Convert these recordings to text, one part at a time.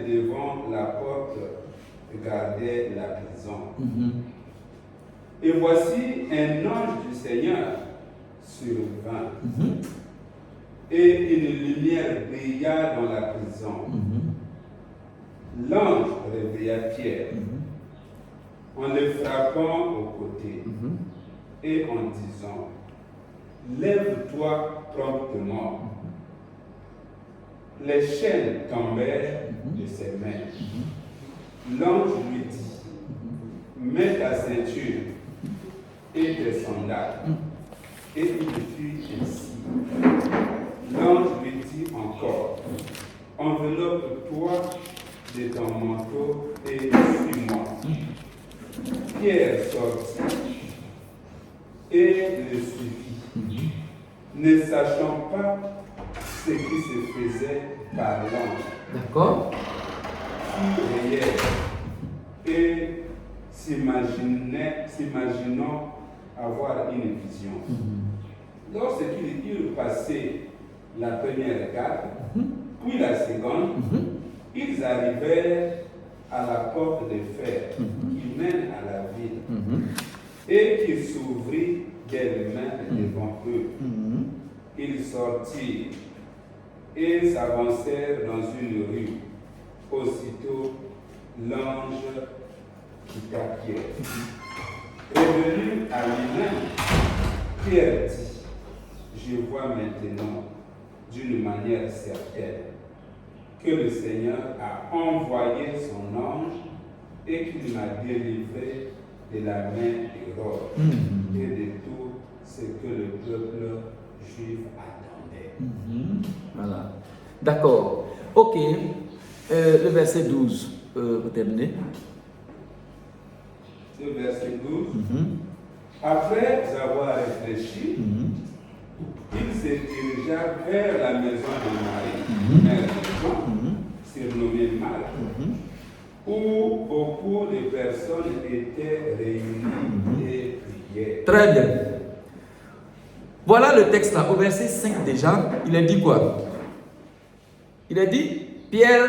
devant la porte gardait la prison. Et voici un ange du Seigneur survint. Et une lumière brilla dans la prison. L'ange réveilla Pierre en le frappant au côté et en disant: lève-toi promptement. Les chaînes tombèrent de ses mains. L'ange lui dit: mets ta ceinture et tes sandales. Et il fut ainsi. L'ange lui dit encore: enveloppe-toi de ton manteau et suis-moi. Pierre sortit et le suivit, ne sachant pas ce qui se faisait par l'ange. D'accord. Qui riait et s'imaginant avoir une vision. Lorsqu'ils eurent passé la première garde, puis la seconde, ils arrivèrent à la porte de fer qui mène à la ville et qui s'ouvrit d'elle-même devant eux. Ils sortirent et s'avancèrent dans une rue. Aussitôt, l'ange quitta Pierre. Revenu à lui-même, Pierre dit: je vois maintenant d'une manière certaine que le Seigneur a envoyé son ange et qu'il m'a délivré de la main d'Hérode et de tout ce que le peuple juif attendait. Voilà. D'accord. Ok. Le verset 12, vous terminez. Le verset 12. Après avoir réfléchi, il se dirigea vers la maison de Marie, mère de Jean, surnommée Marc, où beaucoup de personnes étaient réunies et priaient. Très bien. Voilà le texte là, au verset 5 déjà, il a dit quoi? Il a dit, Pierre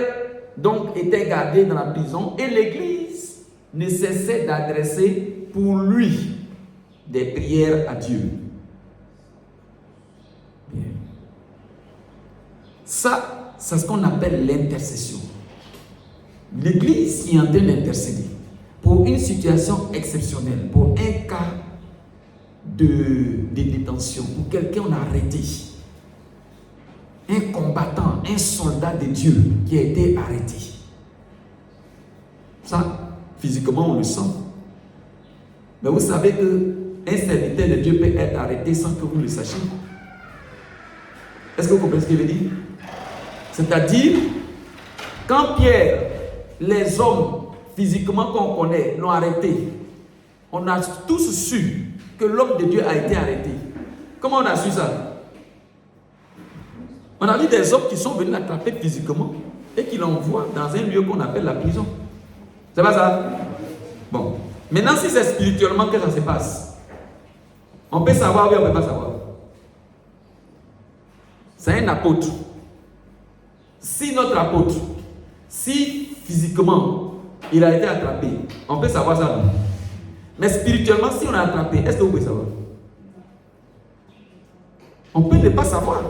donc était gardé dans la prison et l'église ne cessait d'adresser pour lui des prières à Dieu. Bien. Ça, c'est ce qu'on appelle l'intercession. L'église qui est en train d'intercéder pour une situation exceptionnelle, pour un cas de détention, pour quelqu'un on a arrêté, un combattant, un soldat de Dieu qui a été arrêté. Ça, physiquement, on le sent. Mais vous savez qu'un serviteur de Dieu peut être arrêté sans que vous le sachiez. Est-ce que vous comprenez ce qu'il veut dire? C'est-à-dire, quand Pierre, les hommes physiquement qu'on connaît l'ont arrêté, on a tous su que l'homme de Dieu a été arrêté. Comment on a su ça? On a vu des hommes qui sont venus l'attraper physiquement et qui l'envoient dans un lieu qu'on appelle la prison. C'est pas ça? Bon. Maintenant, si c'est spirituellement que ça se passe, on peut savoir ou on ne peut pas savoir. C'est un apôtre. Si notre apôtre, si physiquement il a été attrapé, on peut savoir ça. Mais spirituellement, si on a attrapé, est-ce que vous pouvez savoir? On peut ne pas savoir.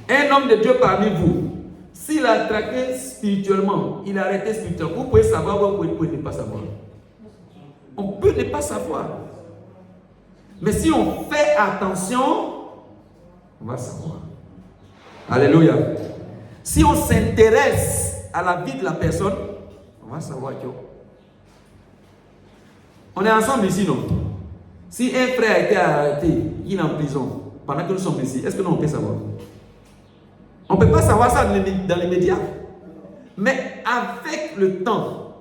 Un homme de Dieu parmi vous, s'il a attrapé spirituellement, il a arrêté spirituellement, vous pouvez savoir ou vous pouvez ne pas savoir. On peut ne pas savoir. Mais si on fait attention, on va savoir. Alléluia. Si on s'intéresse à la vie de la personne, on va savoir que on est ensemble ici, non? Si un frère a été arrêté, il est en prison, pendant que nous sommes ici, est-ce que nous on peut savoir? On ne peut pas savoir ça dans les médias. Mais avec le temps,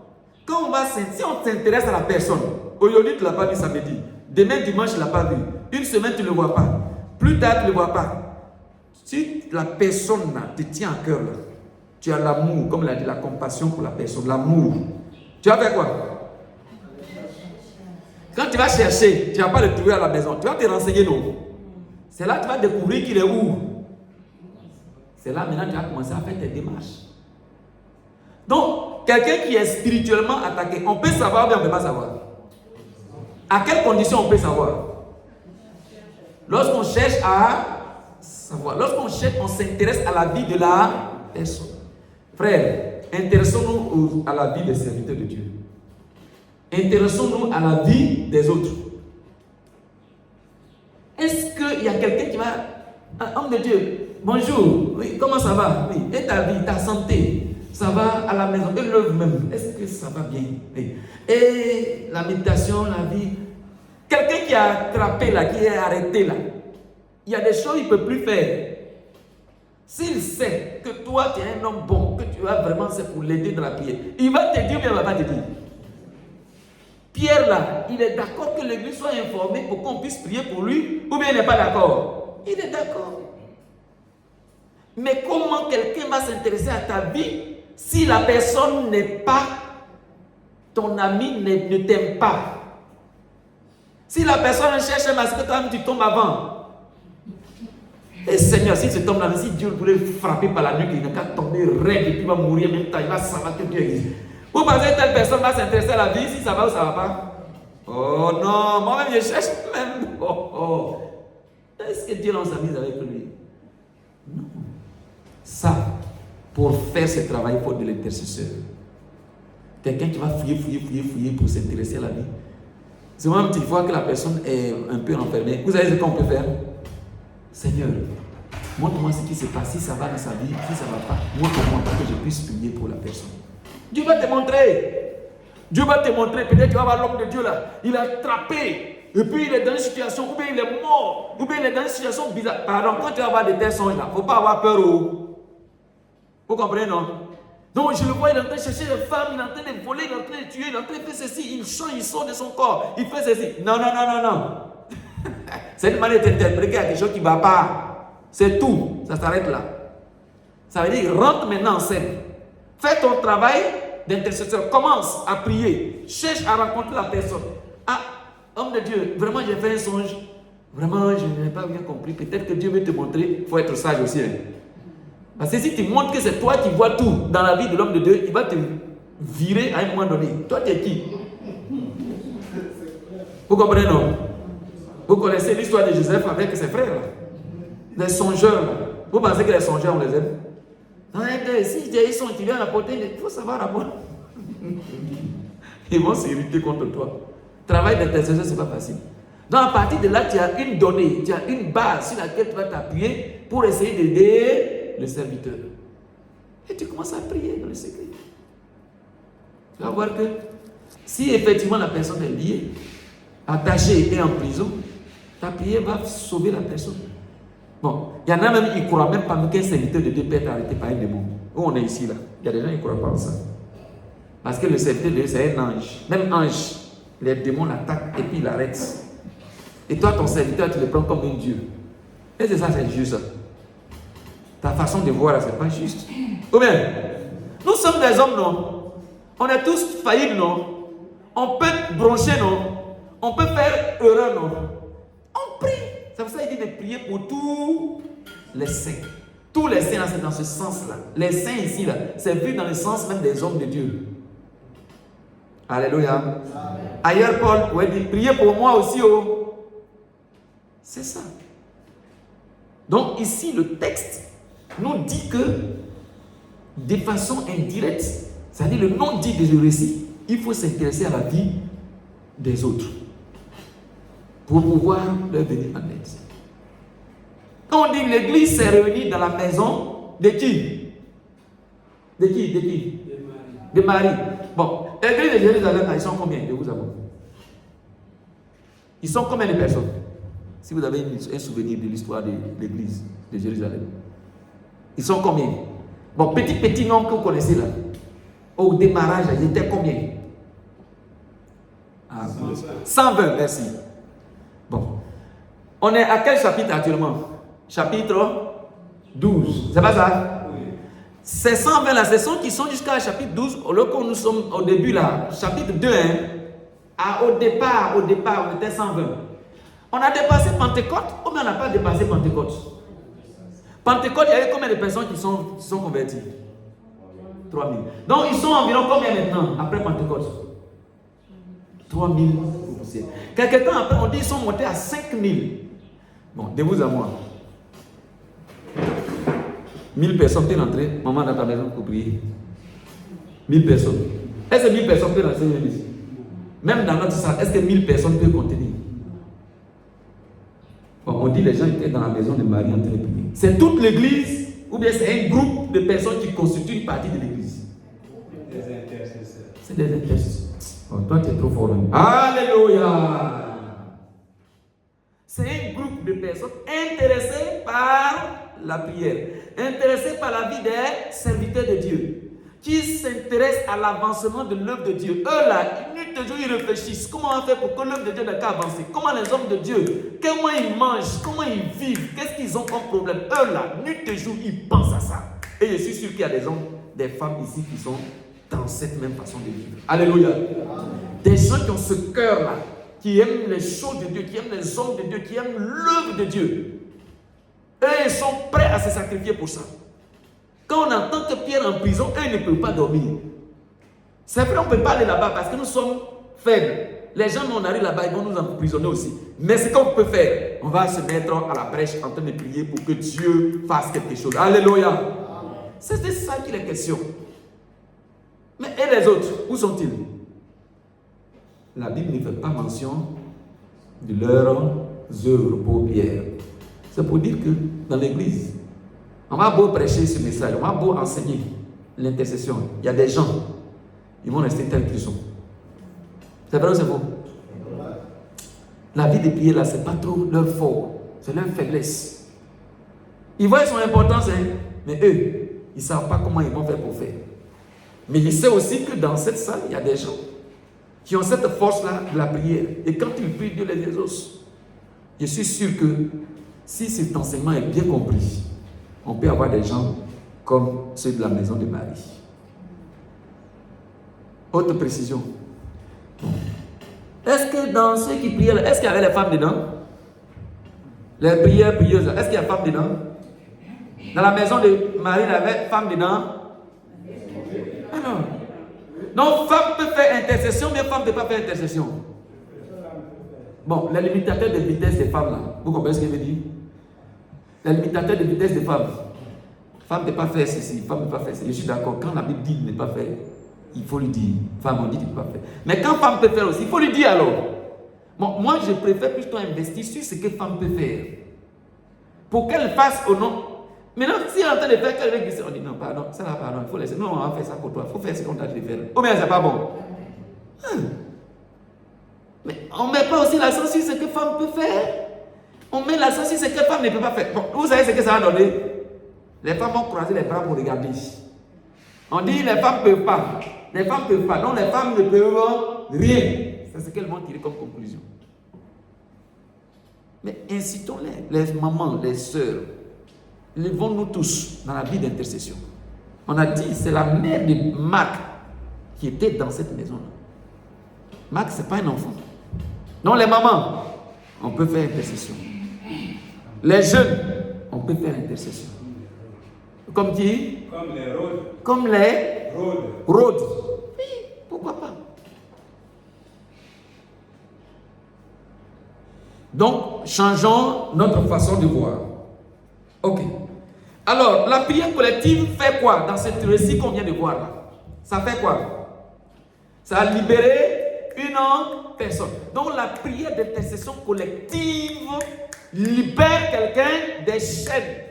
quand on va, si on s'intéresse à la personne, aujourd'hui tu ne l'as pas vu samedi, demain dimanche tu ne l'as pas vu, une semaine tu ne le vois pas, plus tard tu ne le vois pas. Si la personne là, te tient à cœur, là, tu as l'amour, comme il a dit, la compassion pour la personne, l'amour. Tu vas faire quoi? Quand tu vas chercher, tu ne vas pas le trouver à la maison, tu vas te renseigner, non? C'est là que tu vas découvrir qu'il est où? C'est là maintenant que tu as commencé à faire tes démarches. Donc, quelqu'un qui est spirituellement attaqué, on peut savoir ou bien on ne peut pas savoir? À quelles conditions on peut savoir? Lorsqu'on cherche à savoir, lorsqu'on cherche, on s'intéresse à la vie de la personne. Frère, intéressons-nous à la vie des serviteurs de Dieu. Intéressons-nous à la vie des autres. Est-ce qu'il y a quelqu'un qui va... Un homme de Dieu, bonjour, oui, comment ça va? Oui, et ta vie, ta santé, ça va à la maison, et l'œuvre même, est-ce que ça va bien? Oui. Et la méditation, la vie. Quelqu'un qui a attrapé là, qui est arrêté là, il y a des choses qu'il ne peut plus faire. S'il sait que toi, tu es un homme bon, que tu vas vraiment, c'est pour l'aider dans la prière, il va te dire ou bien il ne va pas te dire. Pierre là, il est d'accord que l'église soit informée pour qu'on puisse prier pour lui, ou bien il n'est pas d'accord? Il est d'accord. Mais comment quelqu'un va s'intéresser à ta vie si la personne n'est pas ton ami, ne t'aime pas? Si la personne cherche à ce que toi-même tu tombes avant. Et Seigneur, si tu tombes là, si Dieu voulait frapper par la nuque, il n'a qu'à tomber raide et puis il va mourir en même temps, il va savoir que Dieu existe. Vous pensez que telle personne va s'intéresser à la vie si ça va ou ça ne va pas? Oh non, moi-même je cherche même. Oh. Est-ce que Dieu l'a s'amuse avec lui? Non. Ça, pour faire ce travail, il faut de l'intercesseur. Quelqu'un qui va fouiller pour s'intéresser à la vie. C'est même une fois que la personne est un peu enfermée. Vous savez ce qu'on peut faire? Seigneur, montre-moi ce qui se passe, si ça va dans sa vie, si ça ne va pas. Montre-moi pour que je puisse prier pour la personne. Dieu va te montrer. Dieu va te montrer. Peut-être tu vas voir l'homme de Dieu là. Il a attrapé. Et puis il est dans une situation, ou bien il est mort, ou bien il est dans une situation bizarre. Pardon, quand tu vas avoir des tels songes là, il ne faut pas avoir peur. Vous comprenez, non? Donc je le vois, il est en train de chercher des femmes, il est en train de voler, il est en train de tuer, il est en train de faire ceci, il chante, il sort de son corps, il fait ceci. Non. C'est une manière d'interpréter qu'il y a quelque chose qui ne va pas. C'est tout, ça s'arrête là. Ça veut dire, rentre maintenant en scène. Fais ton travail d'intercesseur, commence à prier, cherche à rencontrer la personne. Ah, homme de Dieu, vraiment j'ai fait un songe, vraiment je n'ai pas bien compris, peut-être que Dieu veut te montrer, il faut être sage aussi. Hein. Parce que si tu montres que c'est toi qui vois tout dans la vie de l'homme de Dieu, il va te virer à un moment donné. Toi, tu es qui? Vous comprenez, non? Vous connaissez l'histoire de Joseph avec ses frères, les songeurs. Vous pensez que les songeurs, on les aime? Non, si ils sont qui viennent apporter, il faut savoir apporter. Ils vont s'irriter contre toi. Travail d'intercession, ce n'est pas facile. Donc, à partir de là, tu as une donnée, tu as une base sur laquelle tu vas t'appuyer pour essayer d'aider le serviteur. Et tu commences à prier dans le secret. Tu vas voir que si effectivement la personne est liée, attachée et en prison, ta prière va sauver la personne. Bon, il y en a même qui ne croient même pas qu'un serviteur de Dieu peut être arrêté par un démon. Où on est ici là, il y a des gens qui ne croient pas en ça. Parce que le serviteur de Dieu, c'est un ange. Même ange, les démons l'attaquent et puis il l'arrête. Et toi, ton serviteur, tu le prends comme un Dieu. Et c'est ça, c'est juste. Ta façon de voir, c'est pas juste. Ou bien, nous sommes des hommes, non? On est tous faillibles, non? On peut broncher, non? On peut faire erreur, non? On prie. C'est pour ça qu'il dit de prier pour tous les saints. Tous les saints, là, c'est dans ce sens-là. Les saints ici, là, c'est vu dans le sens même des hommes de Dieu. Alléluia. Amen. Ailleurs, Paul pourrait dire, priez pour moi aussi, oh. C'est ça. Donc ici, le texte nous dit que de façon indirecte, c'est-à-dire le non-dit de récit, il faut s'intéresser à la vie des autres pour pouvoir leur venir en aide. Quand on dit l'église s'est réunie dans la maison de qui? De qui? De Marie. Bon, l'église de Jérusalem, ils sont combien de vous avouer? Ils sont combien de personnes? Si vous avez un souvenir de l'histoire de l'église de Jérusalem. Ils sont combien? Bon, petit nombre que vous connaissez là. Au démarrage, ils étaient combien? 120, merci. Bon. On est à quel chapitre actuellement? Chapitre 12. C'est pas ça? Oui. Ces 120 là, ce sont qui sont jusqu'à chapitre 12, lorsque nous sommes au début là, chapitre 2, hein, au départ, on était 120. On a dépassé Pentecôte ou bien on n'a pas dépassé Pentecôte? Pentecôte, il y avait combien de personnes qui sont converties? 3 000. Donc, ils sont environ combien maintenant, après Pentecôte? 3 000. Quelques temps après, on dit qu'ils sont montés à 5 000. Bon, de vous à moi. 1000 personnes peuvent rentrer, maman, dans ta maison pour prier. 1000 personnes. Est-ce que 1000 personnes peuvent rentrer ici? Même dans notre salle, est-ce que 1000 personnes peuvent contenir? Bon, on dit les gens étaient dans la maison de Marie en train de prier. C'est toute l'église ou bien c'est un groupe de personnes qui constituent une partie de l'église? Des intercesseurs. C'est des intercesseurs. Oh, toi, tu es trop fort. Alléluia! C'est un groupe de personnes intéressées par la prière, intéressées par la vie des serviteurs de Dieu, qui s'intéressent à l'avancement de l'œuvre de Dieu. Eux là, nuit et jour, ils réfléchissent. Comment on fait pour que l'œuvre de Dieu n'ait qu'à avancer? Comment les hommes de Dieu, comment ils mangent, comment ils vivent, qu'est-ce qu'ils ont comme problème? Eux là, nuit et jour, ils pensent à ça. Et je suis sûr qu'il y a des hommes, des femmes ici qui sont dans cette même façon de vivre. Alléluia. Des gens qui ont ce cœur-là, qui aiment les choses de Dieu, qui aiment les hommes de Dieu, qui aiment l'œuvre de Dieu. Eux, ils sont prêts à se sacrifier pour ça. Quand on entend que Pierre est en prison, eux, ils ne peuvent pas dormir. C'est vrai, on ne peut pas aller là-bas parce que nous sommes faibles. Les gens, on arrive là-bas, ils vont nous emprisonner aussi. Mais ce qu'on peut faire, on va se mettre à la brèche en train de prier pour que Dieu fasse quelque chose. Alléluia. C'est de ça qu'il est question. Mais et les autres, où sont-ils? La Bible ne fait pas mention de leurs œuvres pour Pierre. C'est pour dire que dans l'église, on va beau prêcher ce message, on va beau enseigner l'intercession. Il y a des gens, ils vont rester tels qu'ils sont. C'est vrai ou c'est faux? La vie de prière là, c'est pas trop leur fort, c'est leur faiblesse. Ils voient son importance, hein, mais eux, ils ne savent pas comment ils vont faire pour faire. Mais je sais aussi que dans cette salle, il y a des gens qui ont cette force-là de la prière. Et quand ils prient, Dieu les exauce. Je suis sûr que si cet enseignement est bien compris, on peut avoir des gens comme ceux de la maison de Marie. Autre précision. Est-ce que dans ceux qui priaient, est-ce qu'il y avait les femmes dedans? Les prieuses, est-ce qu'il y a des femmes dedans? Dans la maison de Marie, il y avait des femmes dedans? Alors, donc femme peut faire intercession, mais femme ne peut pas faire intercession. Bon, les limitateurs de vitesse des femmes là, vous comprenez ce que je veux dire? Les limitateurs de vitesse des femmes. Femme ne peut pas faire ceci, femme ne peut pas faire ceci. Je suis d'accord, quand la Bible dit de ne pas faire, il faut lui dire. Femme, on dit de ne pas faire. Mais quand femme peut faire aussi, il faut lui dire alors. Bon, moi, je préfère plutôt investir sur ce que femme peut faire. Pour qu'elle fasse au nom. Maintenant, si elle est en train de faire qu'elle veut, on dit non, pardon, ça là, pardon, il faut laisser. Non, on va faire ça pour toi. Il faut faire ce qu'on t'a dit de faire. Oh, mais c'est pas bon. Mais on ne met pas aussi l'accent sur ce que femme peut faire. On met l'accent sur ce que femme ne peut pas faire. Bon, vous savez ce que ça va donner? Les femmes vont croiser les bras pour regarder. On dit les femmes ne peuvent pas. Les femmes ne peuvent pas. Donc les femmes ne peuvent rien. C'est ce qu'elles vont tirer comme conclusion. Mais incitons-les, les mamans, les sœurs, levons-nous tous dans la vie d'intercession. On a dit, c'est la mère de Marc qui était dans cette maison-là. Marc, ce n'est pas un enfant. Non, les mamans, on peut faire intercession. Les jeunes, on peut faire intercession. Comme qui? Comme les rôdes. Comme les rôdes. Oui, pourquoi pas? Donc, changeons notre façon de voir. Ok. Alors, la prière collective fait quoi dans ce récit qu'on vient de voir là? Ça fait quoi? Ça a libéré une personne. Donc, la prière d'intercession collective libère quelqu'un des chaînes.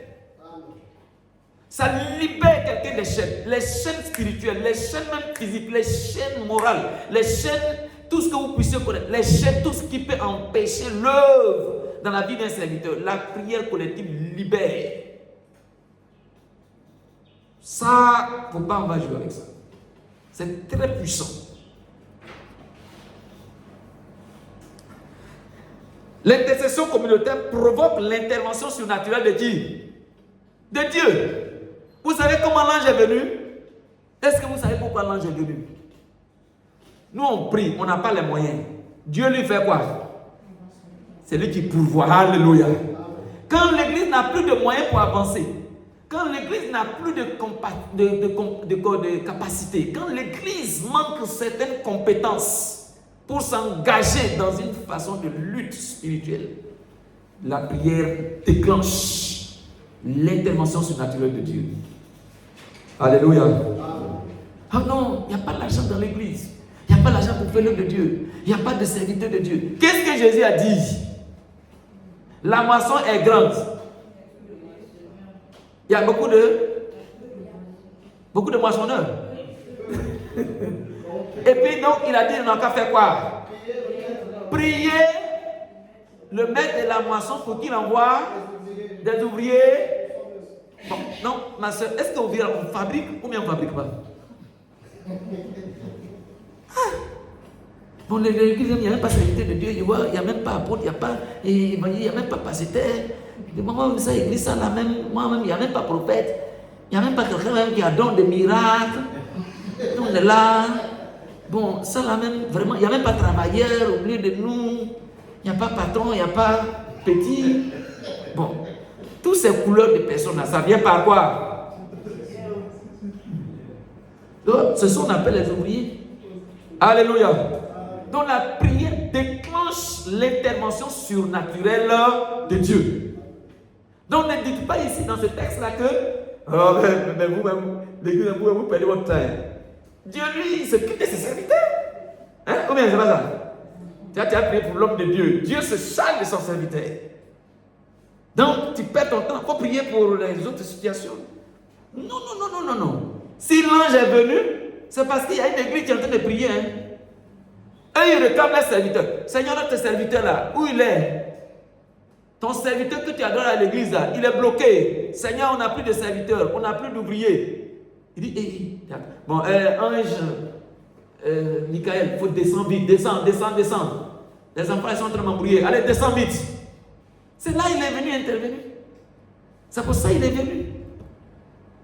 Ça libère quelqu'un des chaînes. Les chaînes spirituelles, les chaînes même physiques, les chaînes morales, les chaînes, tout ce que vous puissiez connaître, les chaînes, tout ce qui peut empêcher l'œuvre dans la vie d'un serviteur. La prière collective libère. Ça, il ne faut pas en jouer avec ça. C'est très puissant. L'intercession communautaire provoque l'intervention surnaturelle de qui? De Dieu. Vous savez comment l'ange est venu? Est-ce que vous savez pourquoi l'ange est venu? Nous on prie, on n'a pas les moyens. Dieu lui fait quoi? C'est lui qui pourvoit. Alléluia. Quand l'église n'a plus de moyens pour avancer, Quand l'église n'a plus de capacité, quand l'église manque certaines compétences pour s'engager dans une façon de lutte spirituelle, la prière déclenche l'intervention surnaturelle de Dieu. Alléluia. Ah non, il n'y a pas d'argent dans l'église. Il n'y a pas d'argent pour faire l'œuvre de Dieu. Il n'y a pas de serviteur de Dieu. Qu'est-ce que Jésus a dit? La moisson est grande. Il y a beaucoup de moissonneurs. Et puis donc il a dit, on n'a qu'à faire quoi? Prier le maître de la moisson pour qu'il envoie des ouvriers. Bon, non, ma soeur, est-ce qu'on fabrique ou bien on ne fabrique pas? Bon, l'église, il n'y a même pas serviteur de Dieu, il n'y a même pas apôtre, il n'y a même pas pasteur. Moi, ça, l'église, ça, là, même, moi-même, il n'y a même pas prophète. Il n'y a même pas quelqu'un même qui a don de miracles. On est là. Bon, ça, là, même, vraiment, il n'y a même pas travailleur au milieu de nous. Il n'y a pas patron, il n'y a pas petit. Bon, toutes ces couleurs de personnes là, ça vient par quoi? Donc, ce sont, on appelle les ouvriers. Alléluia. Donc, la prière déclenche l'intervention surnaturelle de Dieu. Donc, ne dites pas ici dans ce texte-là que oh, mais vous-même, l'église, vous perdez votre temps. Dieu, lui, il s'occupe de ses serviteurs. Hein? Combien c'est pas ça? Tu as prié pour l'homme de Dieu. Dieu se charge de son serviteur. Donc, tu perds ton temps. Il faut prier pour les autres situations. Non. Si l'ange est venu, c'est parce qu'il y a une église qui est en train de prier. Hein? Et il réclame les serviteurs. Seigneur, notre serviteur là, où il est? Ton serviteur que tu adores à l'église là, il est bloqué. Seigneur, on n'a plus de serviteurs, on n'a plus d'ouvriers. Il dit, bon, ange, Michael, il faut descendre vite, descendre. Les enfants ils sont en train de m'embrouiller. Allez, descends vite. C'est là qu'il est venu intervenir. C'est pour ça qu'il est venu.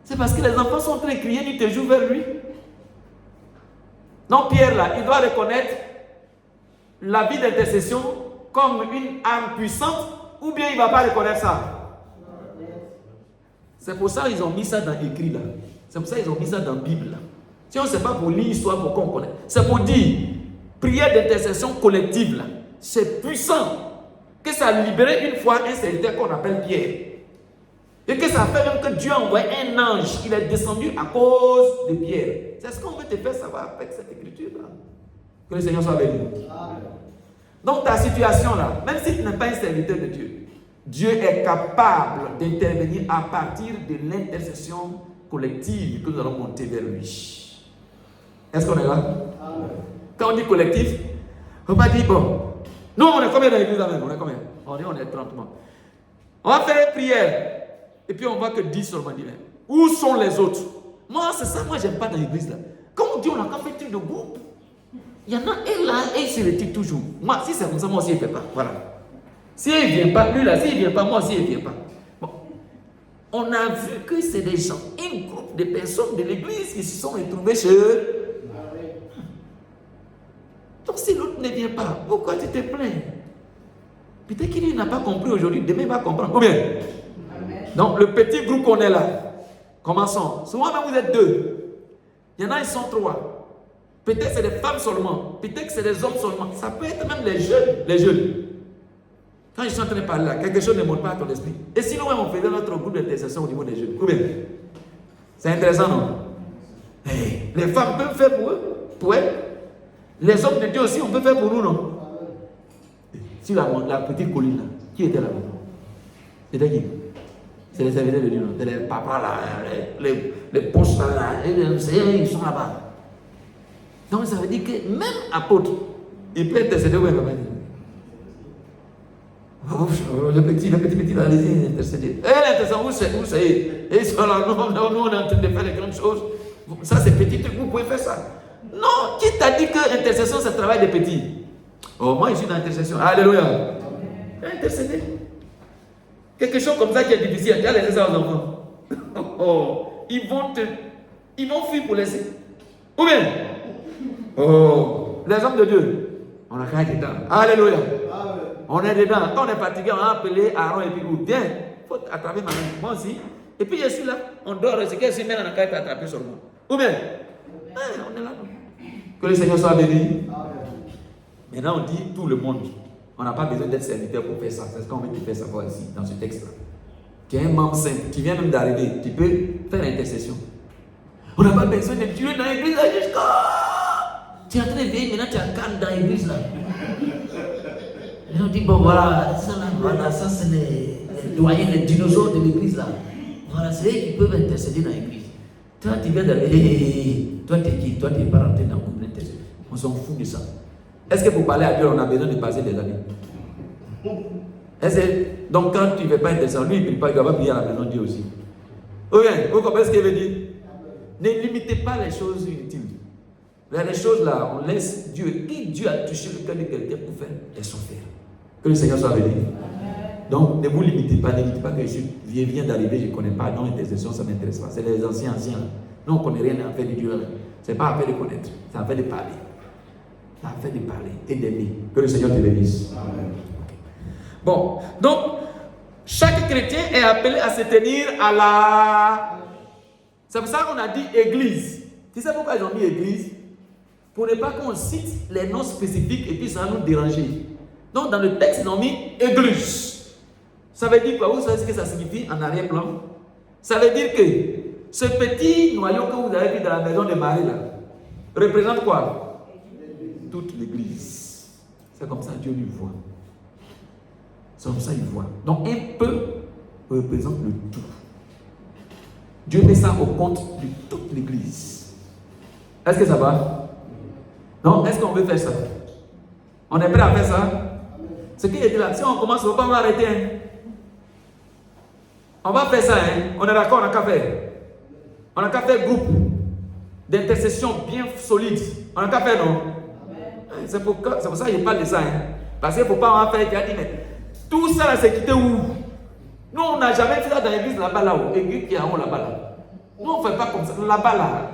C'est parce que les enfants sont en train de crier, ils te jouent vers lui. Donc Pierre là, il doit reconnaître la vie d'intercession comme une arme puissante, ou bien il ne va pas reconnaître ça. C'est pour ça qu'ils ont mis ça dans l'écrit là. C'est pour ça qu'ils ont mis ça dans la Bible là. Si on ne sait pas pour lire l'histoire, pour qu'on connaisse. C'est pour dire, prière d'intercession collective là, c'est puissant. Que ça a libéré une fois un serviteur qu'on appelle Pierre. Et que ça a fait même que Dieu a envoyé un ange. Il est descendu à cause de Pierre. C'est ce qu'on veut te faire savoir avec cette écriture-là. Que le Seigneur soit béni. Donc ta situation là, même si tu n'es pas un serviteur de Dieu, Dieu est capable d'intervenir à partir de l'intercession collective que nous allons monter vers lui. Est-ce qu'on est là? Quand on dit collectif, on ne va pas dire bon. Nous on est combien dans l'église avec? On est combien? On est 30 membres. On va faire une prière. Et puis on voit que 10 seulement disent. Où sont les autres? Moi, c'est ça, moi, j'aime pas dans l'église là. Quand on dit on a qu'à faire un truc de groupe, il y en a un là et il se retire toujours. Moi, si c'est comme ça, moi aussi, il ne fait pas. Voilà. Si il ne vient pas, lui là, s'il ne vient pas, moi aussi, il ne vient pas. Bon. On a vu que c'est des gens, un groupe de personnes de l'église qui se sont retrouvés chez eux. Donc si l'autre ne vient pas, pourquoi tu te plains? Peut-être qu'il n'a pas compris aujourd'hui, demain il va comprendre. Combien? Donc le petit groupe qu'on est là, commençons. Souvent même vous êtes 2. Il y en a, ils sont 3. Peut-être c'est des femmes seulement. Peut-être que c'est des hommes seulement. Ça peut être même les jeunes. Quand ils sont en train de parler là, quelque chose ne monte pas à ton esprit. Et sinon, on faisait notre groupe d'intercession au niveau des jeunes. Combien? C'est intéressant, non? Hey, les femmes peuvent faire pour eux, pour elles. Les hommes de Dieu aussi, on peut faire pour nous, non? Si la petite colline là, qui était là-bas? C'était qui? C'est les serviteurs de Dieu, non? C'est les papas là, les poches là, ils sont là-bas. Donc ça veut dire que même apôtre, il peut intercéder ou pas? Le petit, allez-y, intercéder. L'intercession, vous savez, et ils sont là, nous on est en train de faire les grandes choses. Ça c'est petit truc, vous pouvez faire ça. Non, qui t'a dit que l'intercession c'est le travail des petits? Oh, moi je suis dans l'intercession. Alléluia. Intercéder. Quelque chose comme ça qui est difficile, tu as laissé ça aux enfants. Oh, ils vont fuir pour laisser. Ou bien? Oh, les hommes de Dieu, on a qu'à dedans. Alléluia. On est dedans. Quand on est fatigué, on a appelé Aaron et puis viens, il faut attraper ma main. Moi aussi, Et puis je suis là, on dort, c'est que je suis maintenant en train d'attraper seulement. Ou bien, on est là. Que le Seigneur soit béni. Maintenant, on dit tout le monde. On n'a pas besoin d'être serviteur pour faire ça. C'est ce qu'on veut te faire savoir ici, dans ce texte-là. Tu es un membre simple, tu viens même d'arriver, tu peux faire l'intercession. On n'a pas besoin de Dieu dans l'église jusqu'à. Tu es en train de veiller, maintenant tu as calme dans l'église là. Et on dit, bon voilà, ça c'est les doyens, les dinosaures de l'église là. Voilà, c'est eux qui peuvent intercéder dans l'église. Toi, tu viens d'aller, toi, tu es qui? Toi, tu n'es pas rentré dans le groupe d'intercession. On s'en fout de ça. Est-ce que pour parler à Dieu, on a besoin de passer des années? Donc, quand tu ne veux pas intercéder, lui, il ne prie pas, il ne doit pas prier à la maison de Dieu aussi. Ou bien, vous comprenez ce qu'il veut dire? Ne limitez pas les choses inutiles. Les choses là, on laisse Dieu. Qui Dieu a touché le cœur de quelqu'un pour faire, laissons faire. Que le Seigneur soit béni. Donc, ne vous limitez pas, ne dites pas que je viens d'arriver, je ne connais pas, non, l'intercession, ça ne m'intéresse pas. C'est les anciens. Nous, on ne connaît rien à faire de Dieu. Ce n'est pas à faire de connaître, c'est à faire de parler. C'est à faire de parler et d'aimer. Que le Seigneur te bénisse. Amen. Bon, donc, chaque chrétien est appelé à se tenir à la... C'est pour ça qu'on a dit église. Tu sais pourquoi ils ont mis église? Pour ne pas qu'on cite les noms spécifiques et puis ça va nous déranger. Donc, dans le texte, ils ont mis église. Ça veut dire quoi? Vous savez ce que ça signifie en arrière-plan? Ça veut dire que ce petit noyau que vous avez vu dans la maison de Marie là, représente quoi? Toute l'église. C'est comme ça que Dieu lui voit. C'est comme ça qu'il voit. Donc un peu représente le tout. Dieu met ça au compte de toute l'église. Est-ce que ça va? Non? Est-ce qu'on veut faire ça? On est prêt à faire ça? Ce qui est là, si on commence, on ne va pas arrêter. Hein? On va faire ça. Hein? On est d'accord, on n'a qu'à faire. On n'a qu'à faire groupe d'intercession bien solide. On n'a qu'à faire, non? C'est pour ça que je parle de ça. Hein? Parce qu'il ne faut pas en faire. Tu as dit, mais tout ça, là, c'est quitté où? Nous, on n'a jamais fait ça dans l'église là-bas, là-haut. L'église qui est en haut, là-bas, là. Nous, on ne fait pas comme ça. Là-bas, là.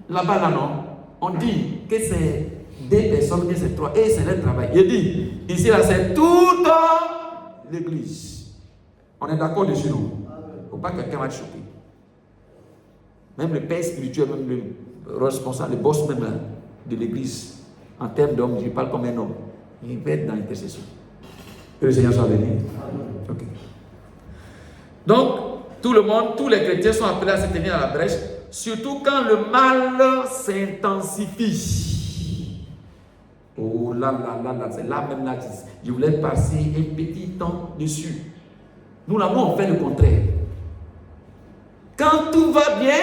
Là-bas, là, non. On dit que c'est des personnes, que c'est trois. Et c'est leur travail. Il dit, ici, là, c'est toute l'église. On est d'accord dessus, non? Il ne faut pas que quelqu'un va te choquer. Même le père spirituel, même le responsable, le boss même là, de l'église, en termes d'homme, je parle comme un homme. Il va être dans l'intercession. Que le Seigneur soit béni. Ok. Donc, tout le monde, tous les chrétiens sont appelés à se tenir à la brèche, surtout quand le mal s'intensifie. Oh là là là là, c'est là même là, je voulais passer un petit temps dessus. Nous, là, on fait le contraire. Quand tout va bien,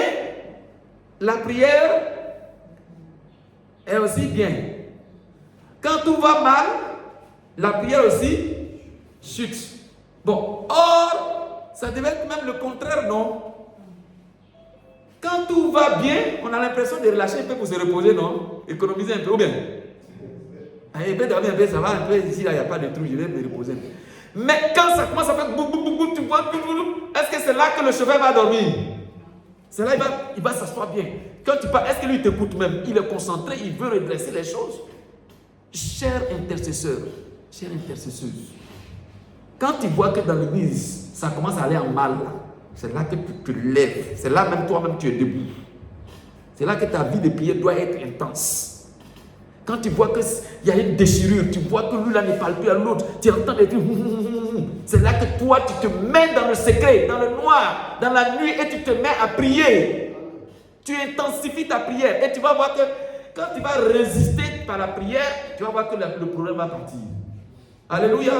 la prière est aussi bien. Quand tout va mal, la prière aussi chute. Bon, or, ça devait être même le contraire, non? Quand tout va bien, on a l'impression de relâcher un peu pour se reposer, non? Économiser un peu, ou bien? Un peu dormir un peu, ça va un peu, ici, là, il n'y a pas de trou, je vais me reposer un peu. Mais quand ça commence à faire boum, boum, boum, boum, tu vois, est-ce que c'est là que le cheval va dormir? C'est là il va s'asseoir bien. Quand tu parles, est-ce que lui t'écoute même? Il est concentré, il veut redresser les choses. Cher intercesseur, chère intercesseuse, quand tu vois que dans l'église, ça commence à aller en mal, c'est là que tu te lèves. C'est là même toi-même tu es debout. C'est là que ta vie de prière doit être intense. Quand tu vois qu'il y a une déchirure, tu vois que lui là ne parle plus à l'autre, tu entends des trucs. C'est là que toi tu te mets dans le secret, dans le noir, dans la nuit et tu te mets à prier. Tu intensifies ta prière et tu vas voir que quand tu vas résister par la prière, tu vas voir que le problème va partir. Alléluia.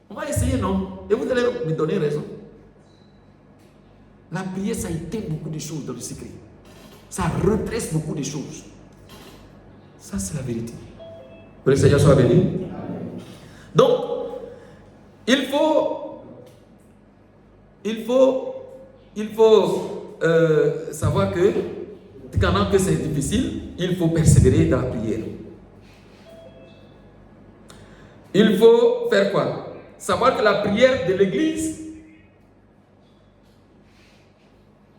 On va essayer, non? Et vous allez me donner raison. La prière, ça éteint beaucoup de choses dans le secret. Ça redresse beaucoup de choses. Ça, c'est la vérité. Que le Seigneur soit béni. Donc, il faut savoir que quand que c'est difficile, il faut persévérer dans la prière. Il faut faire quoi? Savoir que la prière de l'Église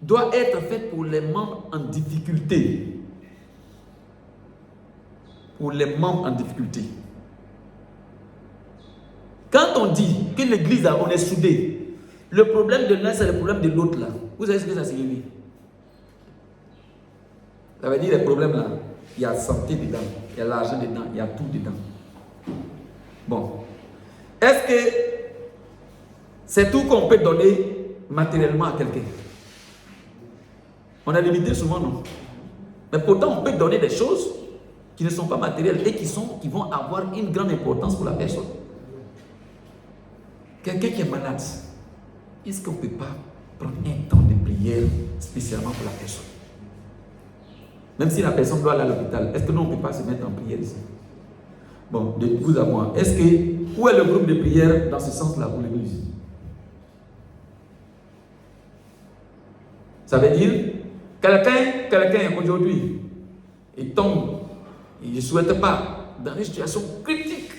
doit être faite pour les membres en difficulté. Pour les membres en difficulté. Quand on dit que l'Église, on est soudé, Le problème de l'un, c'est le problème de l'autre là. Vous savez ce que ça signifie? Ça veut dire les problèmes là, il y a santé dedans, il y a l'argent dedans, il y a tout dedans. Bon. Est-ce que c'est tout qu'on peut donner matériellement à quelqu'un? On a limité souvent, non? Mais pourtant, on peut donner des choses qui ne sont pas matérielles et qui vont avoir une grande importance pour la personne. Quelqu'un qui est malade, est-ce qu'on ne peut pas prendre un temps de prière spécialement pour la personne? Même si la personne doit aller à l'hôpital, est-ce que nous, on ne peut pas se mettre en prière ici? Bon, de vous à moi, où est le groupe de prière dans ce sens-là pour l'église? Ça veut dire, quelqu'un aujourd'hui, il tombe, il ne souhaite pas, dans une situation critique,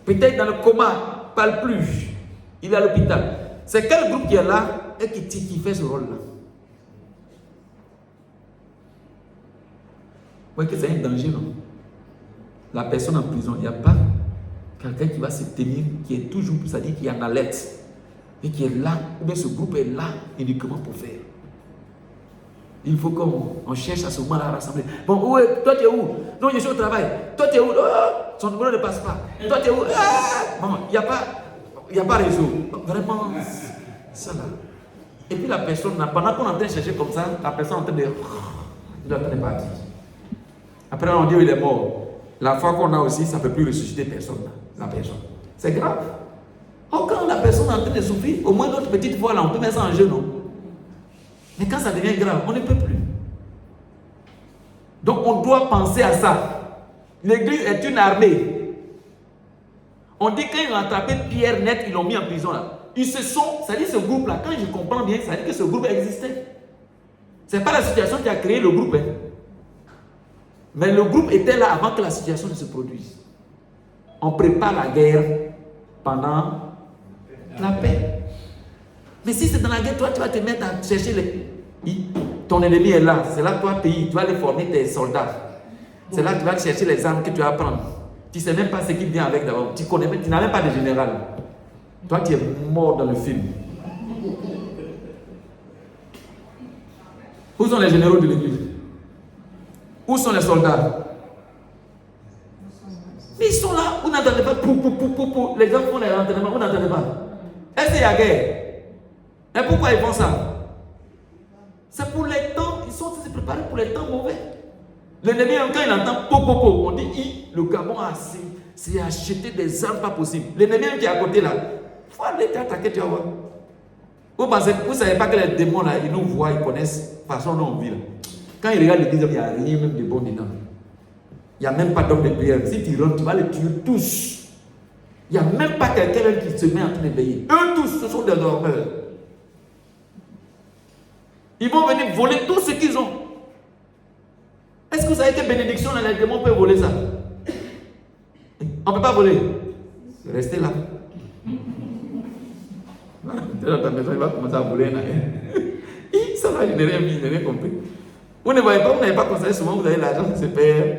peut-être dans le coma, parle plus, il est à l'hôpital. C'est quel groupe qui est là et qui fait ce rôle-là? Vous voyez que c'est un danger, non? La personne en prison, il n'y a pas quelqu'un qui va se tenir, qui est toujours, c'est-à-dire qui est en alerte, et qui est là, ou bien ce groupe est là uniquement pour faire. Il faut qu'on cherche à ce moment-là à rassembler. Bon, où est, toi tu es où? Non, je suis au travail. Toi tu es où? Oh, son numéro ne passe pas. Toi tu es où? Ah! Bon, il n'y a pas réseau. Vraiment, ça là. Et puis la personne, pendant qu'on est en train de chercher comme ça, la personne est en train de... Il est en train de partir. Après on dit il est mort. La foi qu'on a aussi, ça ne peut plus ressusciter personne. La personne. C'est grave. Oh, quand la personne est en train de souffrir, au moins notre petite voix là, on peut mettre ça en jeu, non? Mais quand ça devient grave, on ne peut plus. Donc on doit penser à ça. L'église est une armée. On dit qu'ils ont attrapé Pierre net, ils l'ont mis en prison là. Ils se sont, ça dit ce groupe là, quand je comprends bien, ça dit que ce groupe existait. Ce n'est pas la situation qui a créé le groupe. Hein. Mais le groupe était là avant que la situation ne se produise. On prépare la guerre pendant la paix. Mais si c'est dans la guerre, toi tu vas te mettre à chercher ton ennemi est là, c'est là que toi pays, tu vas aller former tes soldats. C'est là que tu vas chercher les armes que tu vas prendre. Tu ne sais même pas ce qui vient avec d'abord. Tu n'as même pas de général. Toi tu es mort dans le film. Où sont les généraux de l'église? Où sont les soldats? Mais ils sont là, vous n'entendez pas, les gens font les entraînements, vous n'entendez pas. Est-ce qu'il y a guerre? Et pourquoi ils font ça? C'est pour les temps, ils sont se préparés pour les temps mauvais. L'ennemi, quand il entend on dit, le Gabon c'est acheter des armes pas possibles. L'ennemi qui est à côté là, il faut aller t'attaquer, tu vas voir. Vous ne savez pas que les démons là, ils nous voient, ils connaissent la façon dont on vit là. Quand ils regardent l'église, il n'y a rien même de bon dedans. Il n'y a même pas d'homme de prière. Si tu rentres, tu vas les tuer tous. Il n'y a même pas quelqu'un qui se met en train de veiller. Eux tous, ce sont des dormeurs. Ils vont venir voler tout ce qu'ils ont. Est-ce que vous savez que bénédiction, les démons peuvent voler ça? On ne peut pas voler. Restez là. Dans ta maison, il va commencer à voler. Ça va, je n'ai rien vu, je n'ai rien compris. Vous ne voyez pas, vous n'avez pas conseillé souvent, vous avez l'argent qui se perd.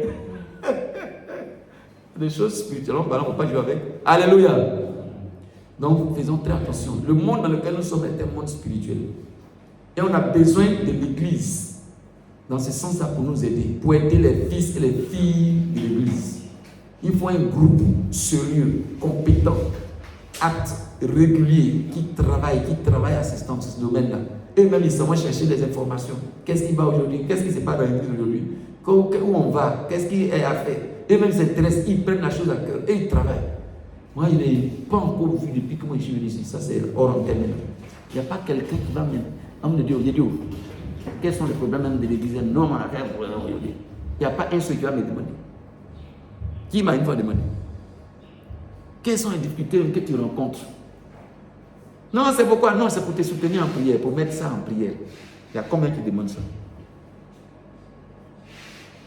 Des choses spirituelles, on ne peut pas jouer avec. Alléluia. Donc, faisons très attention. Le monde dans lequel nous sommes est un monde spirituel. Et on a besoin de l'église dans ce sens-là pour nous aider, pour aider les fils et les filles de l'église. Il faut un groupe sérieux, compétent, apte, régulier, qui travaille à ce domaine-là. Eux-mêmes, ils vont chercher des informations. Qu'est-ce qui va aujourd'hui? Qu'est-ce qui se passe dans l'église aujourd'hui? Où on va? Qu'est-ce qui est à faire? Eux-mêmes s'intéressent, ils prennent la chose à cœur et ils travaillent. Moi, je n'ai pas encore vu depuis que moi je suis venu ici. Ça, c'est hors antenne. Il n'y a pas quelqu'un qui va me dire, homme de Dieu, quels sont les problèmes de l'église? Non, on a fait un problème aujourd'hui. Il n'y a pas un seul qui va me demander. Qui m'a une fois demandé? Quelles sont les difficultés que tu rencontres? Non, c'est pourquoi? Non, c'est pour te soutenir en prière, pour mettre ça en prière. Il y a combien qui demandent ça?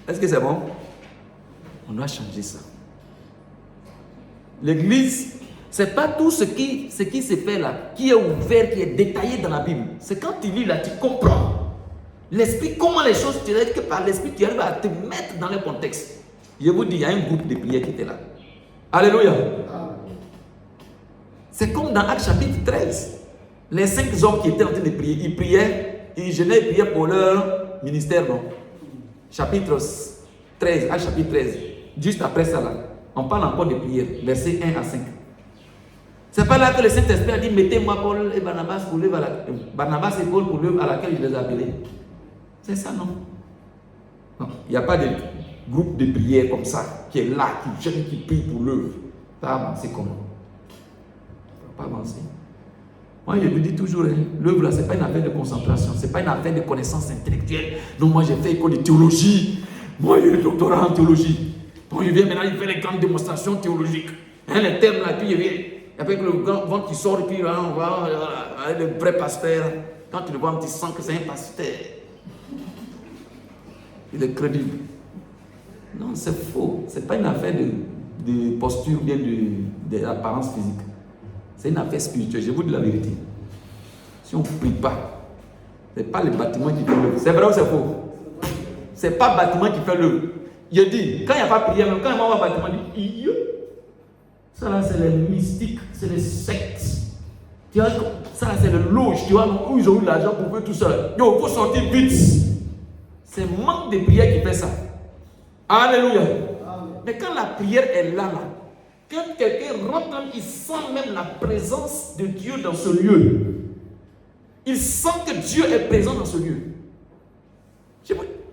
Est-ce que c'est bon? On doit changer ça. L'église, ce n'est pas tout ce qui se fait là, qui est ouvert, qui est détaillé dans la Bible. C'est quand tu lis là, tu comprends l'esprit, comment les choses, tu arrives que par l'esprit, tu arrives à te mettre dans le contexte. Je vous dis, il y a un groupe de prière qui était là. Alléluia. C'est comme dans Actes chapitre 13. Les 5 hommes qui étaient en train de prier, ils priaient, ils jeûnaient et priaient pour leur ministère, non? Chapitre 13, à chapitre 13, juste après ça là, on parle encore de prière, versets 1 à 5. C'est pas là que le Saint-Esprit a dit, mettez-moi Paul et Barnabas pour l'œuvre Barnabas et Paul pour l'œuvre à laquelle je les ai appelés. C'est ça, non? Non, il n'y a pas de groupe de prière comme ça, qui est là, qui jeûne, qui prie pour l'œuvre. Pas avancer comment? Pas avancer. Moi, je vous dis toujours, hein, l'œuvre là, ce n'est pas une affaire de concentration, ce n'est pas une affaire de connaissance intellectuelle. Non, moi, j'ai fait école de théologie. Moi, j'ai le doctorat en théologie. Bon, je viens maintenant, il fait les grandes démonstrations théologiques. Hein, les termes là, puis je viens. Avec le ventre qui sort, et puis là, on va avec le vrai pasteur. Quand tu le vois, tu sens que c'est un pasteur. Il est crédible. Non, c'est faux. Ce n'est pas une affaire de posture ou bien d'apparence physique. C'est une affaire spirituelle, je vous dis la vérité. Si on ne prie pas, ce n'est pas le bâtiment qui fait l'œuvre. C'est vrai ou c'est faux? Ce n'est pas le bâtiment qui fait l'œuvre. Je dis, quand il n'y a pas prière, quand il y a un bâtiment, il dit, ça là c'est les mystiques, c'est les sectes. Tu vois, ça là c'est le loge, tu vois, où ils ont eu l'argent pour faire tout ça. Il faut sortir vite. C'est le manque de prière qui fait ça. Alléluia. Mais quand la prière est là, quand quelqu'un rentre, il sent même la présence de Dieu dans ce lieu. Il sent que Dieu est présent dans ce lieu.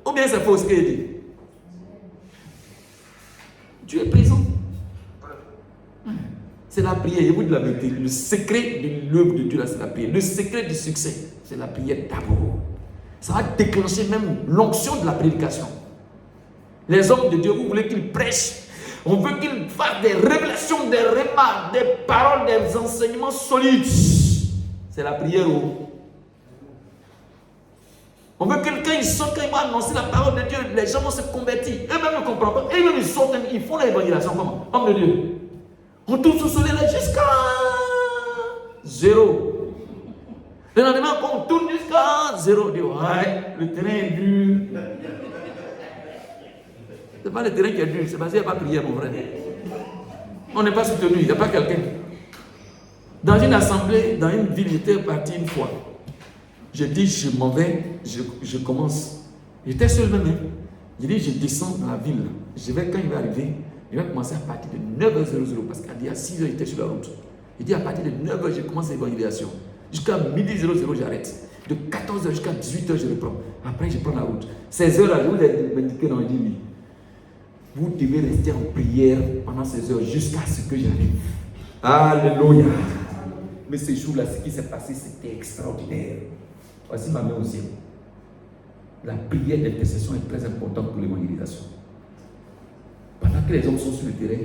Ou bien c'est faux ce qu'il dit. Dieu est présent. C'est la prière. Je vous dis la vérité. Le secret de l'œuvre de Dieu, là, c'est la prière. Le secret du succès, c'est la prière d'abord. Ça va déclencher même l'onction de la prédication. Les hommes de Dieu, vous voulez qu'ils prêchent. On veut qu'ils fassent des révélations, des remarques, des paroles, des enseignements solides. C'est la prière. On veut que quand ils sortent, quand ils vont annoncer la parole de Dieu, les gens vont se convertir. Eux-mêmes ne comprennent pas. Eux-mêmes ils sortent, ils font l'évangélisation. Comment? Homme de Dieu. On tourne sous soleil là jusqu'à 0. Le lendemain, on tourne jusqu'à 0. On dit, ouais, le terrain est dur. Ce n'est pas le terrain qui est dur, c'est parce qu'il n'y a pas de prière, mon frère. On n'est pas soutenu, il n'y a pas quelqu'un. Dans une assemblée, dans une ville, j'étais parti une fois. Je dis, je m'en vais, je commence. J'étais seul même. Je dis, je descends dans la ville. Je vais, quand il va arriver, il va commencer à partir de 9h00, parce qu'à 6h, j'étais sur la route. Il dit, à partir de 9h, je commence l'évangélisation. Jusqu'à 12h00, j'arrête. De 14h jusqu'à 18h, je reprends. Après, je prends la route. 16h, là, je vous ai indiqué dans le dit, vous devez rester en prière pendant ces heures jusqu'à ce que j'arrive. Alléluia. Mais ce jour-là, ce qui s'est passé, c'était extraordinaire. Voici ma main au ciel. La prière d'intercession est très importante pour l'évangélisation. Pendant que les hommes sont sur le terrain,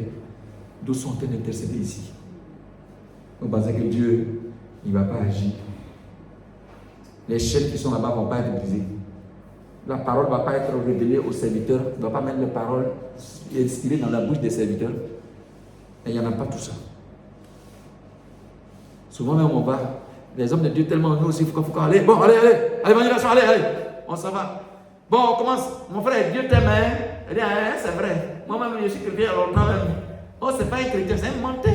d'autres sont en train d'intercéder ici. On pense que Dieu, il ne va pas agir. Les chaînes qui sont là-bas ne vont pas être brisées. La parole ne va pas être révélée aux serviteurs. Il ne va pas mettre les paroles inspirées dans la bouche des serviteurs. Et il n'y en a pas tout ça. Souvent même on va, les hommes de Dieu tellement nous aussi, il faut aller. Bon, allez, évangélisation, allez, on s'en va. Bon, on commence. Mon frère, Dieu t'aime, hein? Il dit, hein, c'est vrai. Moi-même, je suis chrétien, alors longtemps même. Oh, c'est pas un chrétien, c'est un menteur.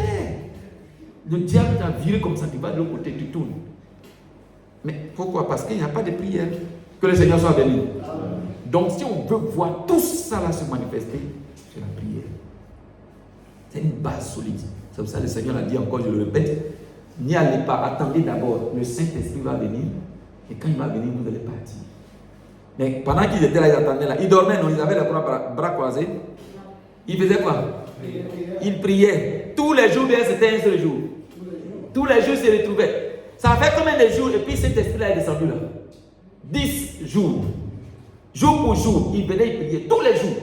Le diable t'a viré comme ça, tu vas de l'autre côté, tu tournes. Mais pourquoi? Parce qu'il n'y a pas de prière. Que le Seigneur soit béni. Donc, si on veut voir tout ça là se manifester, c'est la prière. C'est une base solide. C'est pour ça que le Seigneur a dit encore, je le répète, n'y allez pas, attendez d'abord. Le Saint-Esprit va venir. Et quand il va venir, vous allez partir. Mais pendant qu'ils étaient là, ils attendaient là. Ils dormaient, non? Ils avaient les bras croisés. Ils faisaient quoi? Ils priaient. Tous les jours, bien, c'était un seul jour. Tous les jours, ils se retrouvaient. Ça fait combien de jours? Et puis cet esprit-là est descendu là. 10 jours. Jour pour jour, ils venaient prier tous les jours.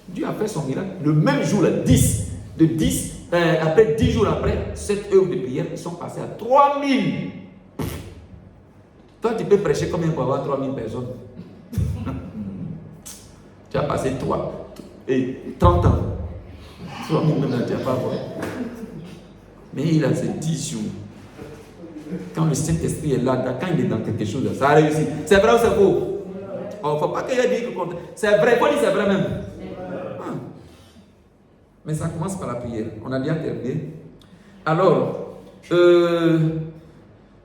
Dieu a fait son miracle. Le même jour, là, 10. De 10, après 10 jours après, cette œuvre de prière, ils sont passés à 3000. Toi, tu peux prêcher combien pour avoir 3000 personnes? Tu as passé 30 ans. 3000 maintenant, tu n'as pas voir. Mais il a ces 10 jours. Quand le Saint-Esprit est là, quand il est dans quelque chose, ça a réussi. C'est vrai ou c'est faux? Il ne faut pas qu'il y ait dit que c'est vrai. Il faut dire c'est vrai même. Mais ça commence par la prière. On a bien terminé. Alors,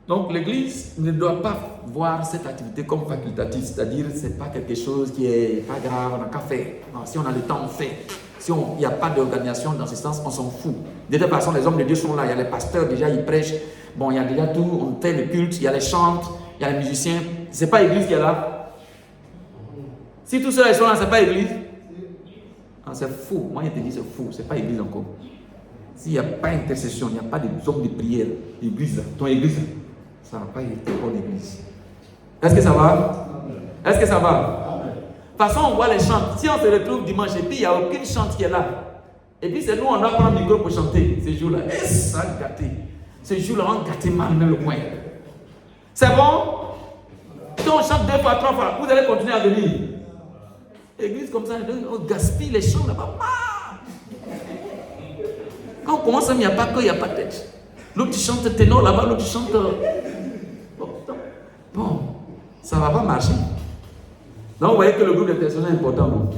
Donc l'église ne doit pas voir cette activité comme facultative, c'est-à-dire c'est pas quelque chose qui est pas grave, on n'a qu'à faire. Non, si on a le temps, on fait. Si il n'y a pas d'organisation dans ce sens, on s'en fout. De toute façon, les hommes de Dieu sont là, il y a les pasteurs déjà, ils prêchent. Bon, il y a déjà tout, on fait le culte, il y a les chantes, il y a les musiciens. C'est pas l'église qui est là. Si tous ceux-là sont là, c'est pas l'église. Ah, c'est fou. Moi, je te dis, c'est fou. C'est pas l'église encore. S'il n'y a pas d'intercession, il n'y a pas de hommes de prière, l'église là, ton église là, ça n'a pas été pour l'église. Est-ce que ça va? Est-ce que ça va? De toute façon, on voit les chants. Si on se retrouve dimanche et puis il n'y a aucune chante qui est là, et puis c'est nous, on doit prendre le micro pour chanter ces jours-là. Et ça a gâté. Ces jours-là, on gâté mal dans le coin. C'est bon? Si on chante 2 fois, 3 fois, vous allez continuer à venir. L'église comme ça, on gaspille les chants là-bas. Quand on commence, il n'y a pas que, il n'y a pas de tête. L'autre chante ténor là-bas, l'autre chante. Bon, ça ne va pas marcher. Donc vous voyez que le groupe d'intercession est important. Bon.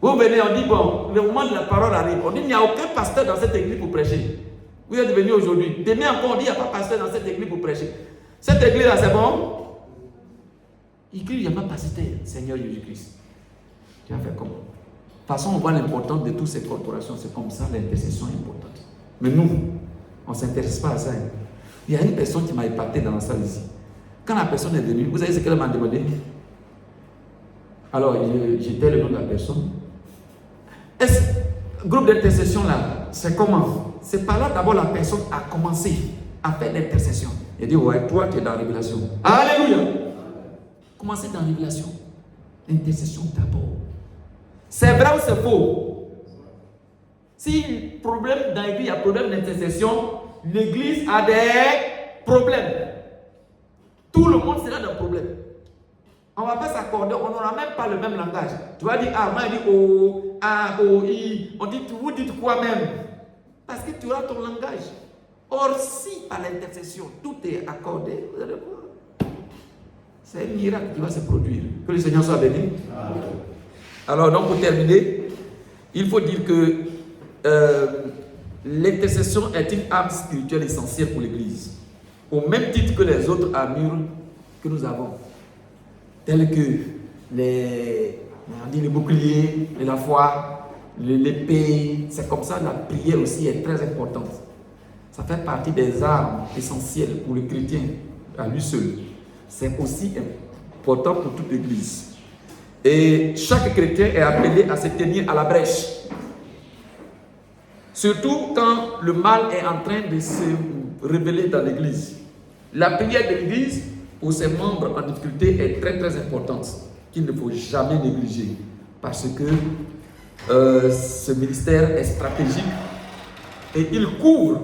Vous venez, on dit, bon, le moment de la parole arrive. On dit, il n'y a aucun pasteur dans cette église pour prêcher. Vous êtes venus aujourd'hui. Demain encore, on dit, il n'y a pas pasteur dans cette église pour prêcher. Cette église-là, c'est bon? Il crie, il n'y a pas pasteur, Seigneur Jésus-Christ. Tu vas faire comment? De toute façon, on voit l'importance de toutes ces corporations. C'est comme ça, l'intercession est importante. Mais nous, on ne s'intéresse pas à ça. Il y a une personne qui m'a épaté dans la salle ici. Quand la personne est venue, vous savez ce qu'elle m'a demandé? Alors, j'étais le nom de la personne. Groupe d'intercession là, c'est comment? C'est par là d'abord la personne a commencé à faire l'intercession. Il dit, ouais, toi tu es dans la révélation. Alléluia! Commencez dans la révélation. L'intercession d'abord. C'est vrai ou c'est faux? Si problème dans l'église, il y a problème d'intercession, l'église a des problèmes. Tout le monde sera dans le problème. On ne va pas s'accorder, on n'aura même pas le même langage. Tu vas dire A, moi je dis O, A, O, I. On dit, vous dites quoi même? Parce que tu auras ton langage. Or, si par l'intercession, tout est accordé, vous allez voir. C'est un miracle qui va se produire. Que le Seigneur soit béni. Alors, donc, pour terminer, il faut dire que l'intercession est une arme spirituelle essentielle pour l'Église. Au même titre que les autres armures que nous avons. Tels que les boucliers, la foi, l'épée. C'est comme ça, la prière aussi est très importante. Ça fait partie des armes essentielles pour le chrétien à lui seul. C'est aussi important pour toute l'Église. Et chaque chrétien est appelé à se tenir à la brèche. Surtout quand le mal est en train de se révéler dans l'Église. La prière de l'Église pour ses membres en difficulté est très très importante, qu'il ne faut jamais négliger. Parce que ce ministère est stratégique et il couvre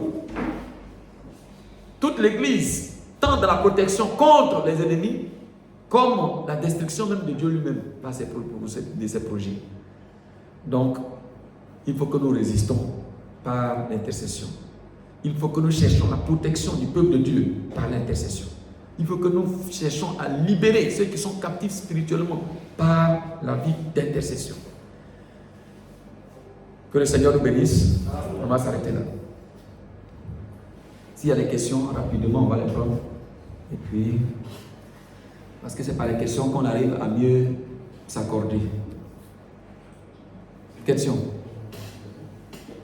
toute l'Église, tant dans la protection contre les ennemis, comme la destruction même de Dieu lui-même par de ses projets. Donc, il faut que nous résistons par l'intercession. Il faut que nous cherchions la protection du peuple de Dieu par l'intercession. Il faut que nous cherchions à libérer ceux qui sont captifs spirituellement par la vie d'intercession. Que le Seigneur nous bénisse. On va s'arrêter là. S'il y a des questions, rapidement, on va les prendre. Et puis, parce que c'est par les questions qu'on arrive à mieux s'accorder. Questions?